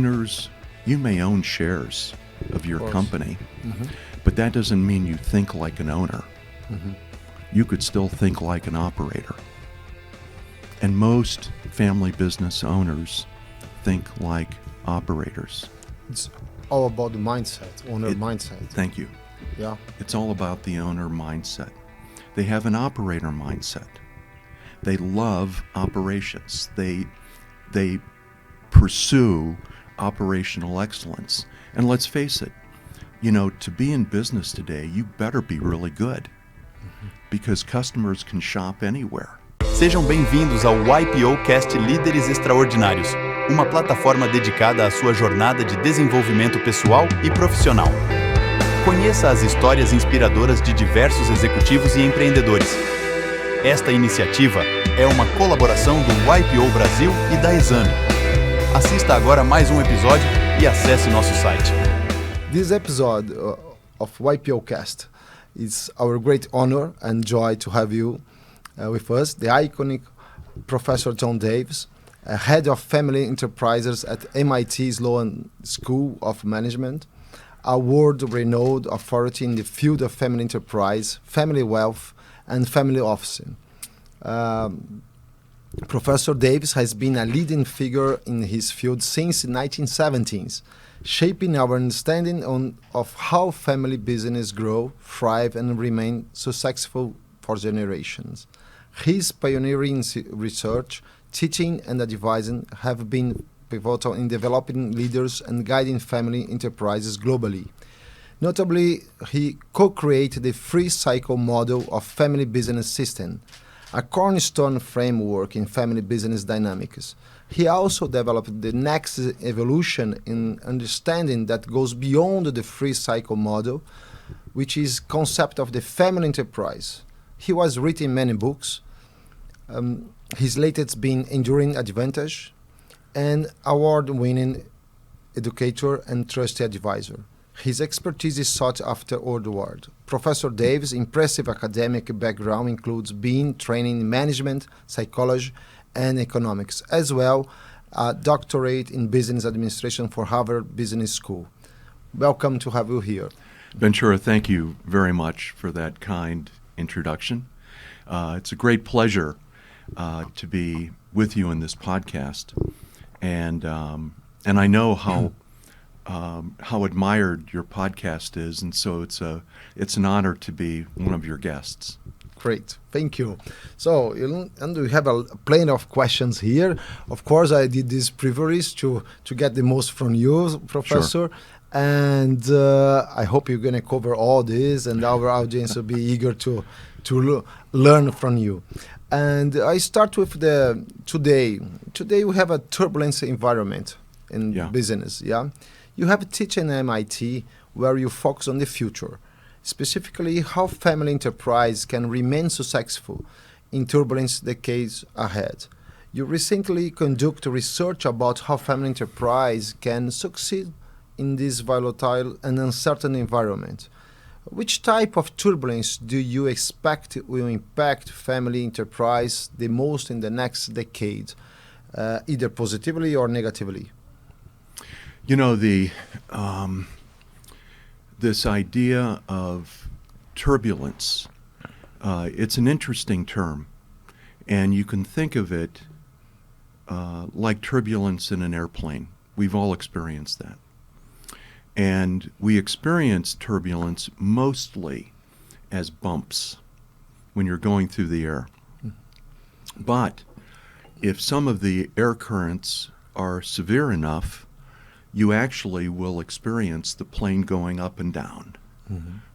owners, you may own shares of your company, Mm-hmm. but that doesn't mean you think like an owner. Mm-hmm. You could still think like an operator. And most family business owners think like operators. It's all about the mindset, owner mindset. Thank you. Yeah. It's all about the owner mindset. They have an operator mindset. They love operations. They pursue operational excellence. And let's face it, to be in business today, you better be really good, because customers can shop anywhere. Sejam bem-vindos ao Ypocast Líderes Extraordinários, uma plataforma dedicada à sua jornada de desenvolvimento pessoal e profissional. Conheça as histórias inspiradoras de diversos executivos e empreendedores. Esta iniciativa é uma colaboração do YPO Brasil e da Exame. Assista agora mais um episódio e acesse nosso site. This episode of Ypocast is our great honor and joy to have you with us, the iconic Professor John Davis, head of family enterprises at MIT Sloan School of Management, a world-renowned authority in the field of family enterprise, family wealth, and family officing. Professor Davis has been a leading figure in his field since the 1970s, shaping our understanding of how family business grow, thrive, and remain successful for generations. His pioneering research, teaching, and advising have been pivotal in developing leaders and guiding family enterprises globally. Notably, he co-created the free cycle model of family business system, a cornerstone framework in family business dynamics. He also developed the next evolution in understanding that goes beyond the free cycle model, which is concept of the family enterprise. He has written many books, his latest being Enduring Advantage, and award-winning educator and trusted advisor. His expertise is sought after worldwide. Professor Davis' impressive academic background includes being trained in management, psychology, and economics, as well a doctorate in business administration for Harvard Business School. Welcome to have you here. Ventura, thank you very much for that kind introduction. It's a great pleasure to be with you in this podcast, and I know how admired your podcast is, and so it's an honor to be one of your guests. Great, thank you. So, and we have plenty of questions here. Of course, I did this privilege to get the most from you, Professor. Sure. And I hope you're going to cover all this, and our audience will be eager to learn from you. And I start with today. Today we have a turbulent environment in business. Yeah, you have a teaching at MIT where you focus on the future, specifically how family enterprise can remain successful in turbulence decades ahead. You recently conduct research about how family enterprise can succeed in this volatile and uncertain environment. Which type of turbulence do you expect will impact family enterprise the most in the next decade, either positively or negatively? This idea of turbulence, it's an interesting term, and you can think of it like turbulence in an airplane. We've all experienced that. And we experience turbulence mostly as bumps when you're going through the air. But if some of the air currents are severe enough, you actually will experience the plane going up and down,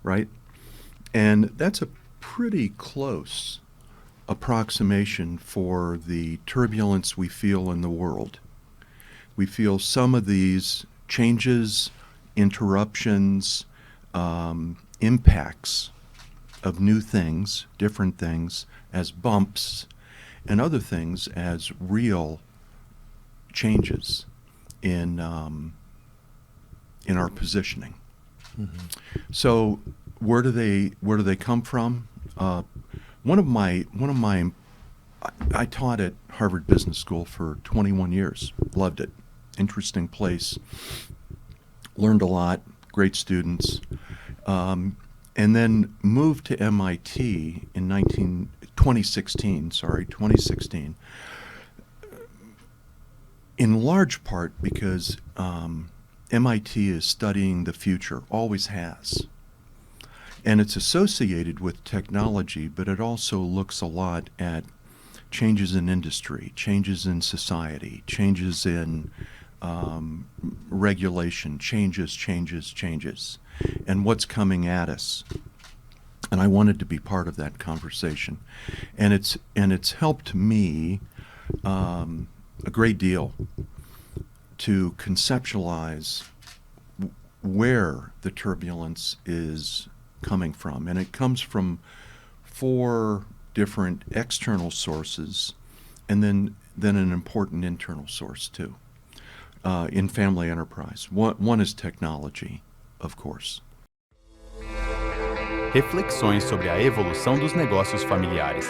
right? And that's a pretty close approximation for the turbulence we feel in the world. We feel some of these changes, interruptions, impacts of new things, different things, as bumps, and other things as real changes in our positioning. So where do they come from? I taught at Harvard Business School for 21 years. Loved it. interesting place. Learned a lot, great students, and then moved to MIT in 2016, in large part because MIT is studying the future, always has. And it's associated with technology, but it also looks a lot at changes in industry, changes in society, changes in regulation, changes, and what's coming at us. And I wanted to be part of that conversation. And it's helped me a great deal to conceptualize where the turbulence is coming from. And it comes from 4 different external sources, and then an important internal source too, in family enterprise. One is technology, of course. Reflexões sobre a evolução dos negócios familiares.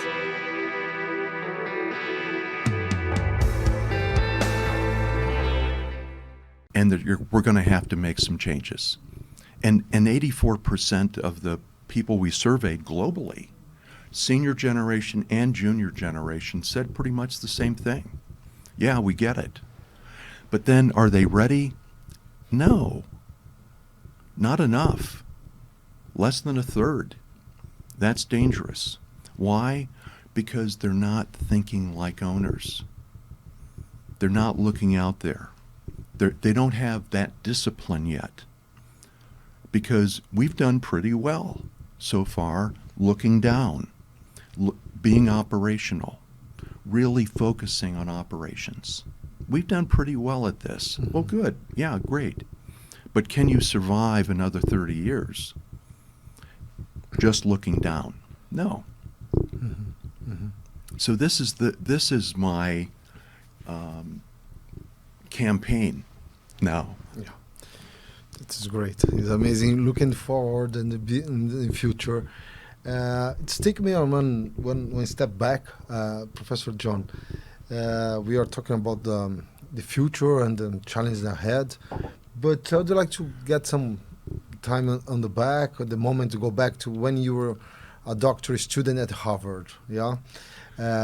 And that we're going to have to make some changes. And 84% of the people we surveyed globally, senior generation and junior generation, said pretty much the same thing. Yeah, we get it. But then, are they ready? No. Not enough. Less than a third. That's dangerous. Why? Because they're not thinking like owners. They're not looking out there. They don't have that discipline yet. Because we've done pretty well so far looking down, being operational, really focusing on operations. We've done pretty well at this. Well, good. Yeah, great. But can you survive another 30 years just looking down? No. So this is my campaign now. Yeah, this is great. It's amazing. Looking forward in the future. It's taken me on one step back, Professor John. We are talking about the future and the challenges ahead, but I would like to get some time on the back, at the moment to go back to when you were a doctoral student at Harvard, yeah?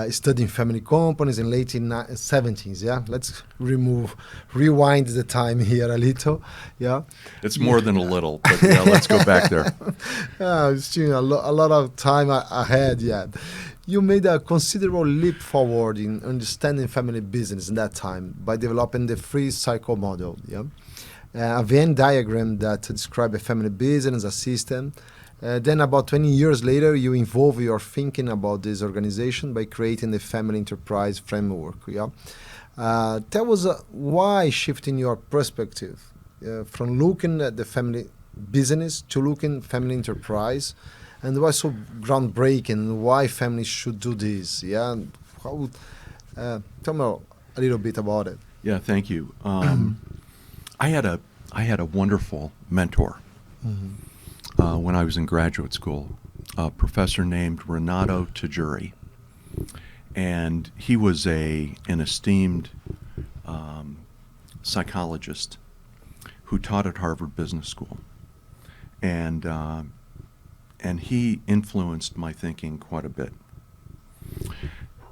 Studying family companies in late 70s, yeah? Let's rewind the time here a little, yeah? It's more than a little, but yeah, let's go back there. Still a lot of time ahead yet. You made a considerable leap forward in understanding family business in that time by developing the free cycle model, yeah? A Venn diagram that describes a family business, a system. Then about 20 years later, you involve your thinking about this organization by creating the family enterprise framework. Yeah, tell us why shifting your perspective from looking at the family business to looking family enterprise, and why so groundbreaking? Why families should do this? Yeah, tell me a little bit about it. Yeah, thank you. I had a wonderful mentor. When I was in graduate school, a professor named Renato Tajuri. And he was an esteemed psychologist who taught at Harvard Business School. And he influenced my thinking quite a bit.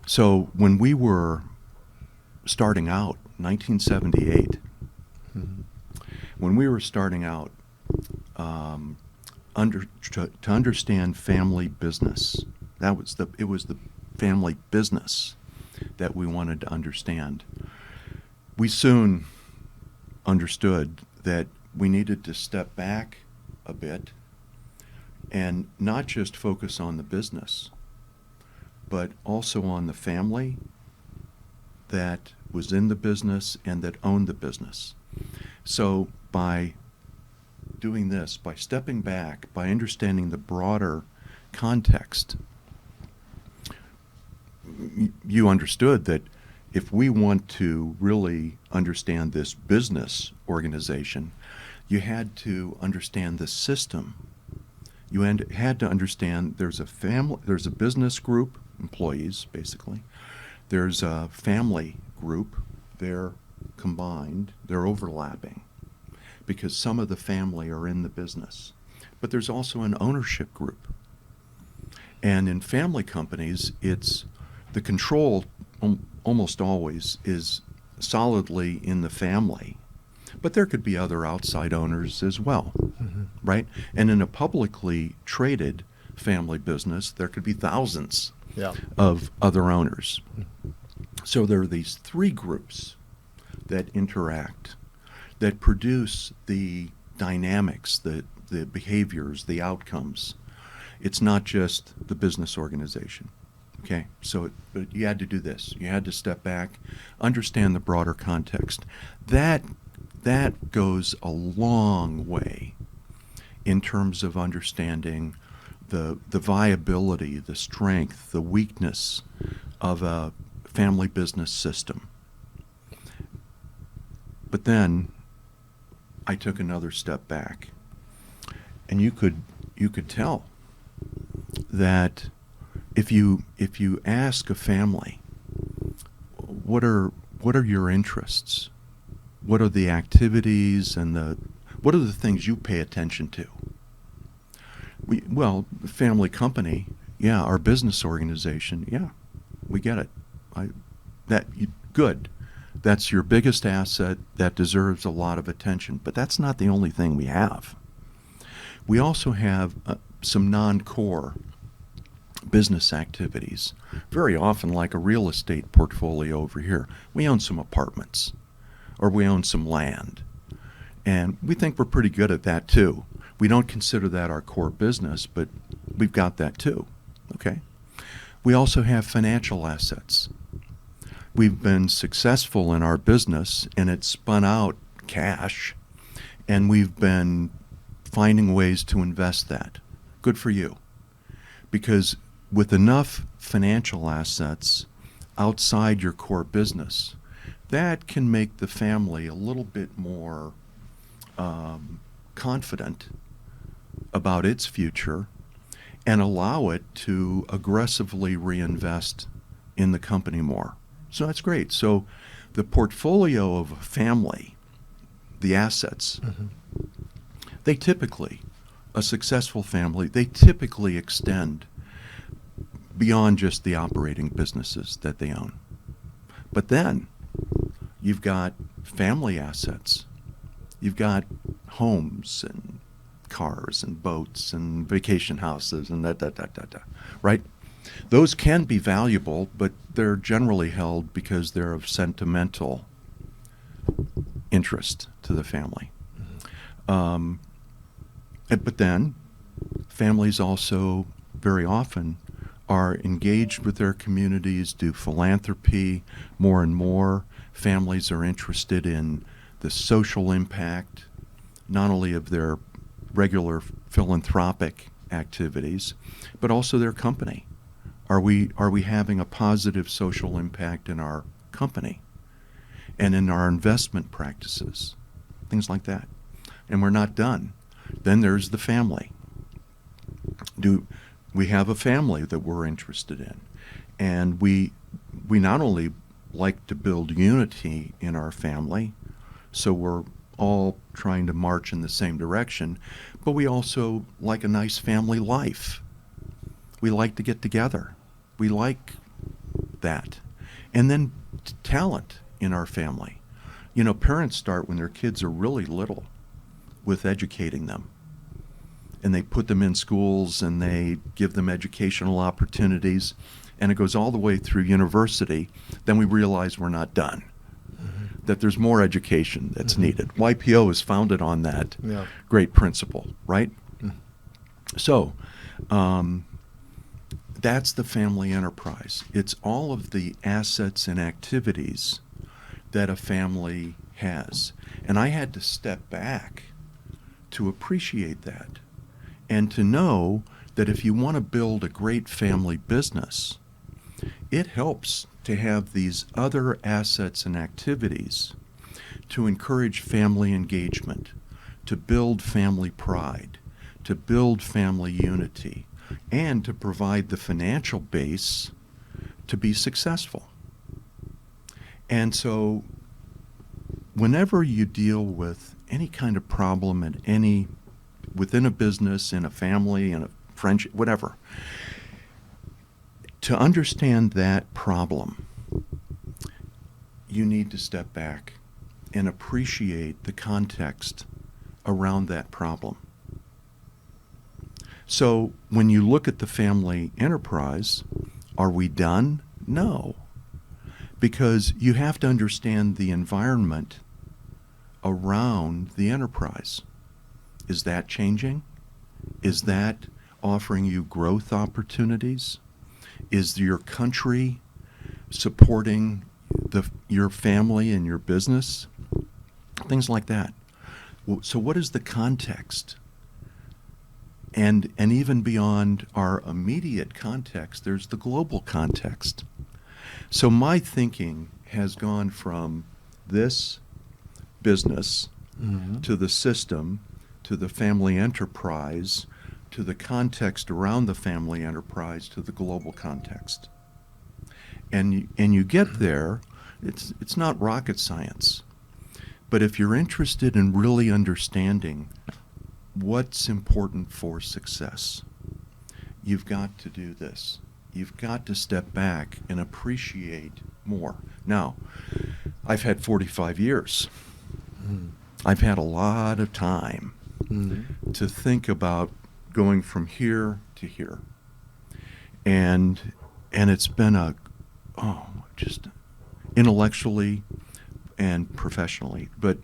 So when we were starting out, 1978, when we were starting out, to understand family business, it was the family business that we wanted to understand. We soon understood that we needed to step back a bit and not just focus on the business, but also on the family that was in the business and that owned the business. So by doing this, by stepping back, by understanding the broader context, you understood that if we want to really understand this business organization, you had to understand the system. You had to understand there's a business group, employees basically. There's a family group, they're combined, they're overlapping because some of the family are in the business. But there's also an ownership group. And in family companies, it's the control almost always is solidly in the family. But there could be other outside owners as well, right? And in a publicly traded family business, there could be thousands of other owners. So there are these three groups that interact, that produce the dynamics, the behaviors, the outcomes. It's not just the business organization. Okay, so but you had to do this. You had to step back, understand the broader context. That goes a long way in terms of understanding the viability, the strength, the weakness of a family business system. But then I took another step back, and you could tell that if you ask a family, what are your interests? What are the activities and what are the things you pay attention to? Family company, our business organization, we get it. Good. That's your biggest asset. That deserves a lot of attention. But that's not the only thing we have. We also have some non-core business activities, very often like a real estate portfolio over here. We own some apartments, or we own some land, and we think we're pretty good at that too. We don't consider that our core business, but we've got that too, okay? We also have financial assets. We've been successful in our business, and it's spun out cash, and we've been finding ways to invest that. Good for you. Because with enough financial assets outside your core business, that can make the family a little bit more confident about its future and allow it to aggressively reinvest in the company more. So that's great. So the portfolio of a family, the assets, they typically, a successful family, they typically extend beyond just the operating businesses that they own. But then you've got family assets. You've got homes and cars and boats and vacation houses and right? Those can be valuable, but they're generally held because they're of sentimental interest to the family. But then families also very often are engaged with their communities, do philanthropy more and more. Families are interested in the social impact, not only of their regular philanthropic activities, but also their company. Are we having a positive social impact in our company and in our investment practices? Things like that. And we're not done. Then there's the family. Do we have a family that we're interested in? And we not only like to build unity in our family, so we're all trying to march in the same direction, but we also like a nice family life. We like to get together. We like that. And then talent in our family. You know, parents start when their kids are really little with educating them. And they put them in schools and they give them educational opportunities. And it goes all the way through university. Then we realize we're not done. That there's more education that's needed. YPO is founded on that great principle, right? So that's the family enterprise. It's all of the assets and activities that a family has. And I had to step back to appreciate that and to know that if you want to build a great family business, it helps to have these other assets and activities to encourage family engagement, to build family pride, to build family unity, and to provide the financial base to be successful. And so whenever you deal with any kind of problem within a business, in a family, in a friendship, whatever, to understand that problem, you need to step back and appreciate the context around that problem. So when you look at the family enterprise, are we done? No. Because you have to understand the environment around the enterprise. Is that changing? Is that offering you growth opportunities? Is your country supporting your family and your business? Things like that. So what is the context? And even beyond our immediate context, there's the global context. So my thinking has gone from this business to the system, to the family enterprise, to the context around the family enterprise, to the global context. And you get there, it's not rocket science. But if you're interested in really understanding what's important for success, you've got to do this. You've got to step back and appreciate more. Now, I've had 45 years. I've had a lot of time to think about going from here to here. And it's been just intellectually and professionally, but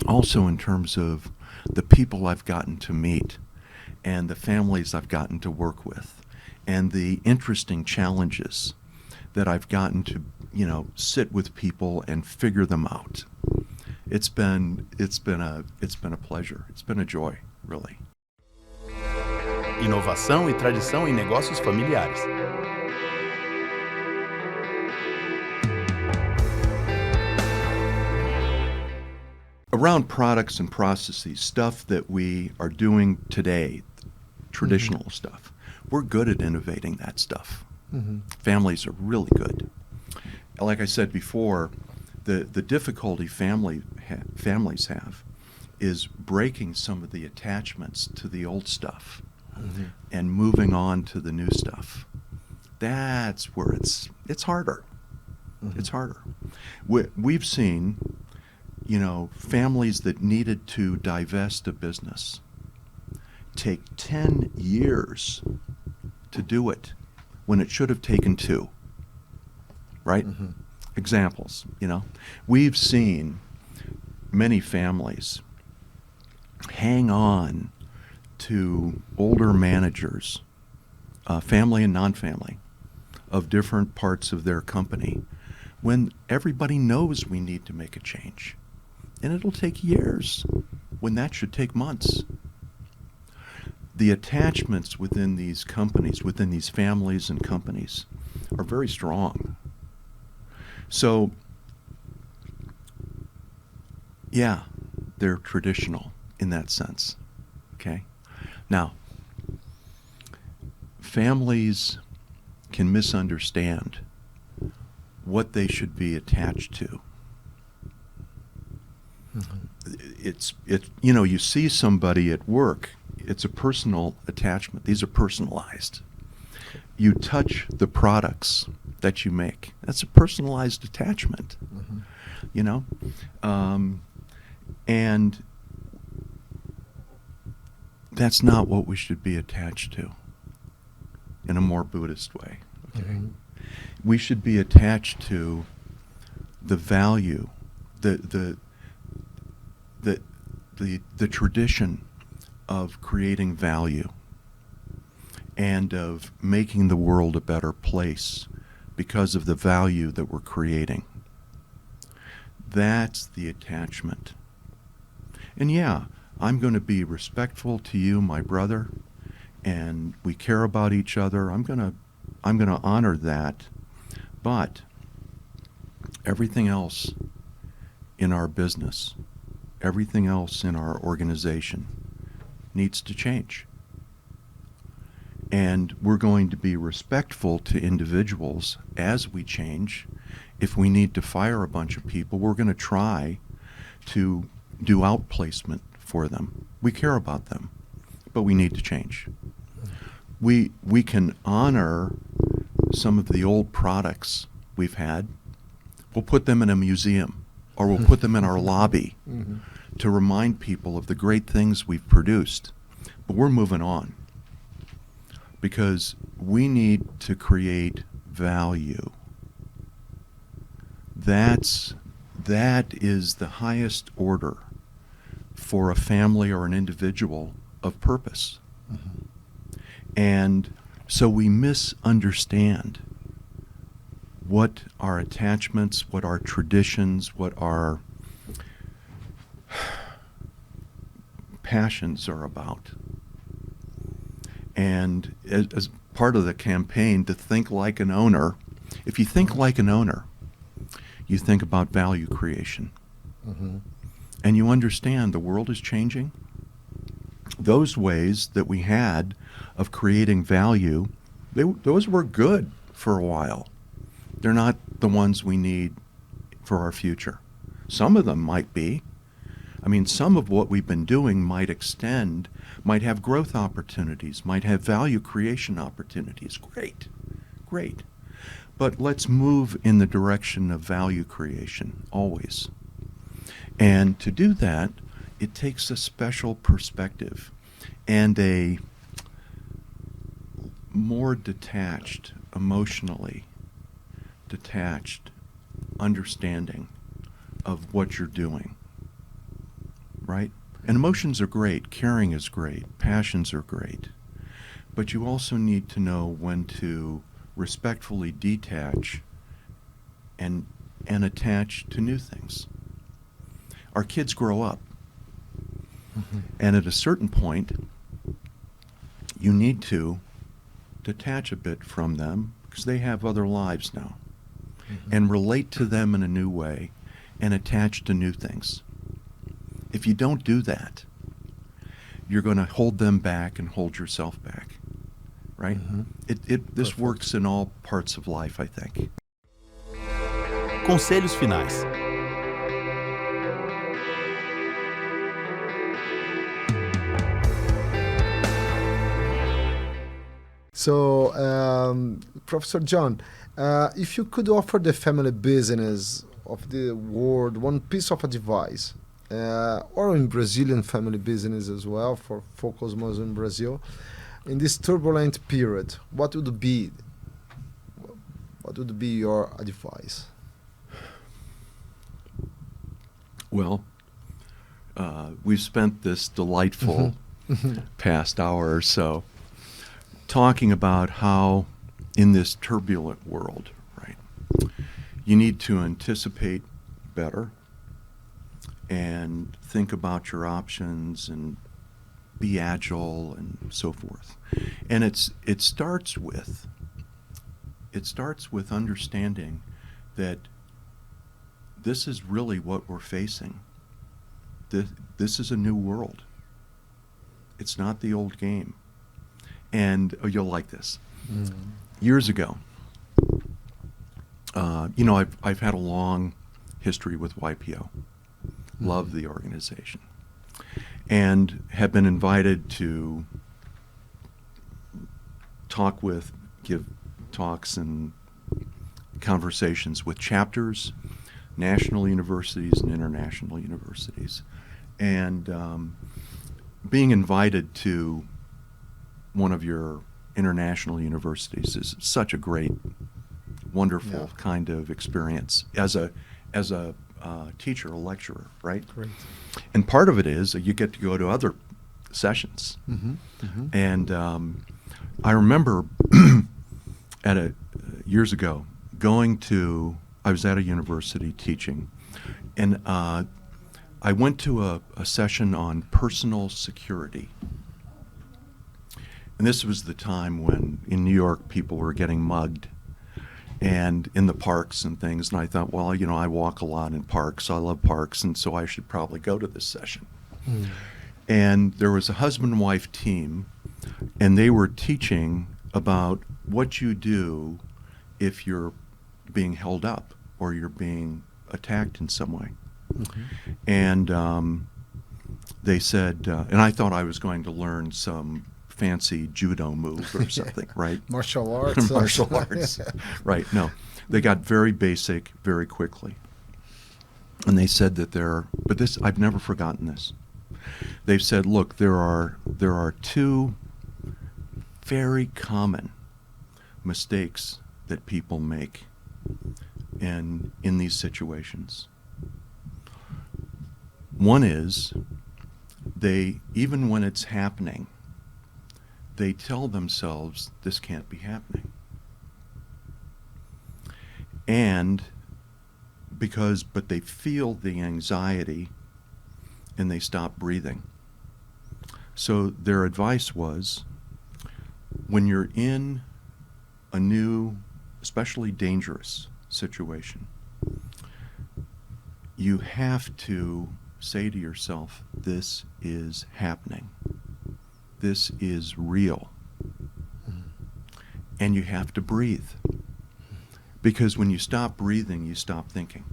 also in terms of the people I've gotten to meet and the families I've gotten to work with and the interesting challenges that I've gotten to, sit with people and figure them out. It's been a pleasure. It's been a joy, really. Inovação e tradição em negócios familiares. Around products and processes, stuff that we are doing today, traditional stuff, we're good at innovating that stuff. Families are really good. Like I said before, the difficulty families have is breaking some of the attachments to the old stuff and moving on to the new stuff. That's where it's harder. It's harder. We've seen, families that needed to divest a business take 10 years to do it when it should have taken 2, right? Examples, We've seen many families hang on to older managers, family and non-family, of different parts of their company when everybody knows we need to make a change. And it'll take years when that should take months. The attachments within these companies, within these families and companies, are very strong. So, yeah, they're traditional in that sense, okay? Now, families can misunderstand what they should be attached to. You see somebody at work, it's a personal attachment. These are personalized. You touch the products that you make. That's a personalized attachment, and that's not what we should be attached to in a more Buddhist way. Okay? We should be attached to the value, the tradition of creating value and of making the world a better place because of the value that we're creating. That's the attachment. And yeah, I'm going to be respectful to you, my brother, and we care about each other. I'm going to honor that. But everything else in our business, everything else in our organization needs to change. And we're going to be respectful to individuals as we change. If we need to fire a bunch of people, we're going to try to do outplacement for them. We care about them, but we need to change. We can honor some of the old products we've had. We'll put them in a museum, or we'll put them in our lobby to remind people of the great things we've produced. But we're moving on because we need to create value. That is the highest order for a family or an individual of purpose. And so we misunderstand what our attachments, what our traditions, what our passions are about. And as part of the campaign to think like an owner, if you think like an owner, you think about value creation. And you understand the world is changing. Those ways that we had of creating value, those were good for a while. They're not the ones we need for our future. Some of them might be. I mean, some of what we've been doing might extend, might have growth opportunities, might have value creation opportunities. Great, great. But let's move in the direction of value creation, always. And to do that, it takes a special perspective and a more detached, emotionally detached understanding of what you're doing, right? And emotions are great, caring is great, passions are great, but you also need to know when to respectfully detach and attach to new things. Our kids grow up, and at a certain point, you need to detach a bit from them because they have other lives now, and relate to them in a new way and attach to new things. If you don't do that, you're going to hold them back and hold yourself back, right? This works in all parts of life, I think. Conselhos finais. So, Professor John, if you could offer the family business of the world one piece of advice, or in Brazilian family business as well, for focus more in Brazil, in this turbulent period, what would be your advice? Well, we've spent this delightful past hour or so talking about how in this turbulent world, right, you need to anticipate better and think about your options and be agile and so forth. And it starts with understanding that this is really what we're facing. This is a new world. It's not the old game. And you'll like this. Years ago, I've had a long history with YPO. Love the organization. And have been invited to give talks and conversations with chapters, national universities and international universities. And being invited to one of your international universities is such a great, wonderful kind of experience as a teacher, a lecturer, right? Great. And part of it is you get to go to other sessions. And I remember years ago I was at a university teaching, and I went to a session on personal security. And this was the time when in New York people were getting mugged and in the parks and things. And I thought, well, I walk a lot in parks. I love parks, and so I should probably go to this session. And there was a husband and wife team And they were teaching about what you do if you're being held up or you're being attacked in some way. And they said, and I thought I was going to learn some fancy judo move or something, right? Martial arts. Martial arts. Right. No, they got very basic very quickly. And they said that but this, I've never forgotten this. They've said, look, there are two very common mistakes that people make in these situations. One is even when it's happening, they tell themselves this can't be happening. But they feel the anxiety and they stop breathing. So their advice was, when you're in a new, especially dangerous situation, you have to say to yourself, this is happening. This is real. And you have to breathe. Because when you stop breathing, you stop thinking.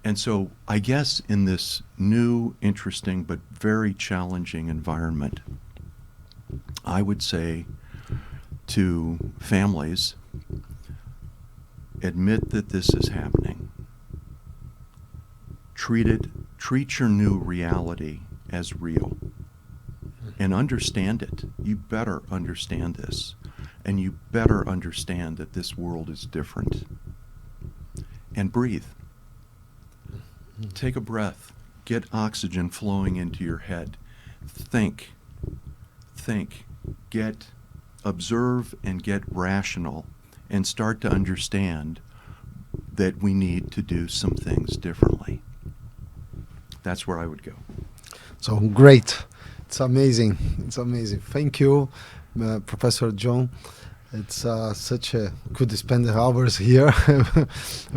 And so I guess in this new, interesting, but very challenging environment, I would say to families, admit that this is happening. Treat your new reality as real. And understand it. You better understand this. And you better understand that this world is different. And breathe. Take a breath. Get oxygen flowing into your head. Think. Observe and get rational and start to understand that we need to do some things differently. That's where I would go. So great. It's amazing. Thank you, Professor John. It's could spend hours here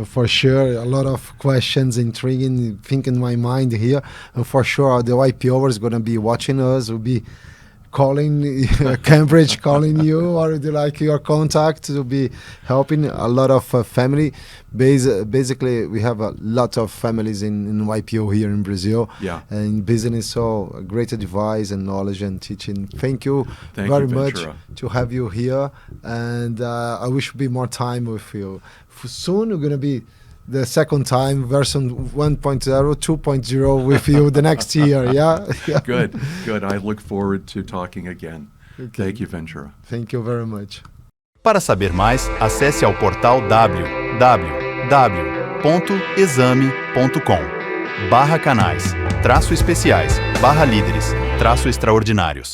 for sure. A lot of questions, intriguing, think in my mind here. And for sure, the YPO is going to be watching us. Will be calling Cambridge, calling you, or would you like your contact to be helping a lot of family. Basically, we have a lot of families in YPO here in Brazil. Yeah. And business, so great advice and knowledge and teaching. Thank you very much to have you here. And I wish to be more time with you. Soon we're going to be the second time, version 1.0, 2.0 with you the next year, yeah? Good. I look forward to talking again. Okay. Thank you, Ventura. Thank you very much. Para saber mais, acesse ao portal www.exame.com/canais, -especiais, -líderes, -extraordinários.